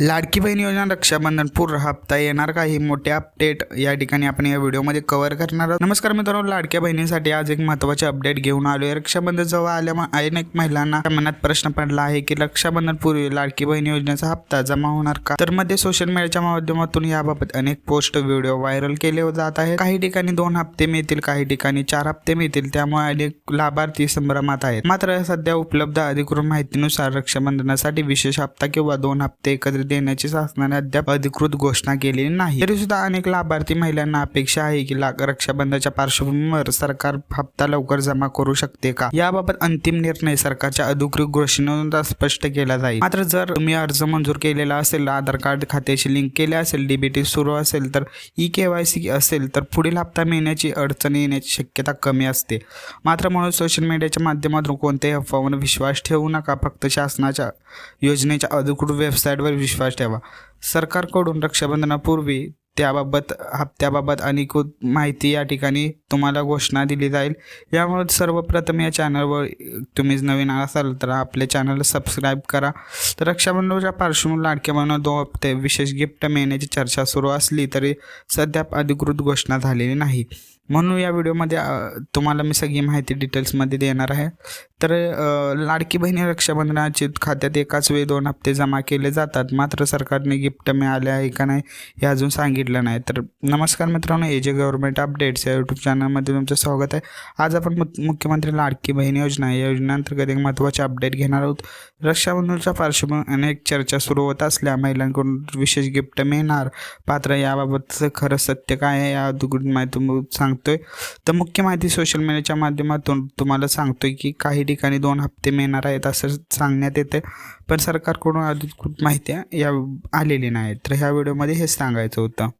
लाडकी बहीण योजना रक्षाबंधन पूर्व हप्ता येणार काही मोठे अपडेट या ठिकाणी आपण या व्हिडिओमध्ये कव्हर करणार आहोत। नमस्कार मित्रांनो, लाडक्या बहिणीसाठी आज एक महत्त्वाचे अपडेट घेऊन आलोय। रक्षाबंधन जवळ आल्यामुळे अनेक महिलांना मनात प्रश्न पडला आहे की रक्षाबंधन पूर्वी लाडकी बहीण योजनेचा हप्ता जमा होणार का। तर मध्ये सोशल मीडियाच्या माध्यमातून याबाबत अनेक पोस्ट व्हिडिओ व्हायरल केले जात आहेत। काही ठिकाणी 2 हप्ते मिळतील, काही ठिकाणी 4 हप्ते मिळतील, त्यामुळे अनेक लाभार्थी संभ्रमात आहेत। मात्र सध्या उपलब्ध अधिकृत माहितीनुसार रक्षाबंधनासाठी विशेष हप्ता किंवा 2 हप्ते एकत्रित देण्याची शासनाने अद्याप अधिकृत घोषणा केलेली नाही। तरी सुद्धा अनेक लाभार्थी महिलांना अपेक्षा आहे की रक्षाबंधनाच्या पार्श्वभूमीवर सरकार हप्ता लवकर जमा करू शकते का, याबाबत अंतिम निर्णय सरकारच्या अधिकृत घोषणेनुसार स्पष्ट केला जाईल। मात्र जर तुम्ही अर्ज मंजूर केलेला असेल, आधार कार्ड खात्याशी लिंक केले असेल, डीबीटी सुरू असेल, तर ई-केवायसी असेल, तर पुढील हप्ता मिळण्याची अडचण येण्याची शक्यता कमी असते। मात्र म्हणून सोशल मीडियाच्या माध्यमातून कोणत्याही अफवावर विश्वास ठेवू नका। फक्त शासनाच्या योजनेच्या अधिकृत वेबसाईटवर विश्वास ठेवा। सरकारकडून रक्षाबंधनापूर्वी त्याबाबत हप्त्याबाबत अधिकृत माहिती या ठिकाणी तुम्हाला घोषणा दिली जाईल। यामुळे सर्वप्रथम या चॅनलवर तुम्ही नवीन असाल तर आपल्या चॅनलला सबस्क्राईब करा। तर रक्षाबंधनाच्या पार्श्वभूमीवर लाडक्या बहिणींना 2 हप्ते विशेष गिफ्ट मिळण्याची चर्चा सुरू असली तरी सध्या अधिकृत घोषणा झालेली नाही। म्हणून या व्हिडिओमध्ये तुम्हाला मी सगळी माहिती डिटेल्समध्ये देणार आहे। तर लाडकी बहिणी रक्षाबंधनाचे खात्यात एकाच वेळी 2 हप्ते जमा केले जातात। मात्र सरकारने गिफ्ट मिळाले आहे का नाही हे अजून सांगितलं नाही। तर नमस्कार मित्रांनो, एजे गव्हर्नमेंट अपडेट्स या यूट्यूब चॅनलमध्ये तुमचं स्वागत आहे। आज आपण मुख्यमंत्री लाडकी बहीण योजना या योजनेअंतर्गत एक महत्त्वाचे अपडेट घेणार आहोत। रक्षाबंधनाच्या पार्श्वभूमीवर अनेक चर्चा सुरू होत असल्या महिलांकडून विशेष गिफ्ट मिळणार, पात्र याबाबतचं खरं सत्य काय आहे या अधिकृत माहिती सांगतोय। तर मुख्य माहिती सोशल मीडियाच्या माध्यमातून तुम्हाला सांगतोय की काही ठिकाणी 2 हप्ते मिळणार आहेत असं सांगण्यात येते, पण सरकारकडून अधिकृत माहिती या आलेली नाही। तर ह्या व्हिडिओमध्ये हेच सांगायचं होतं।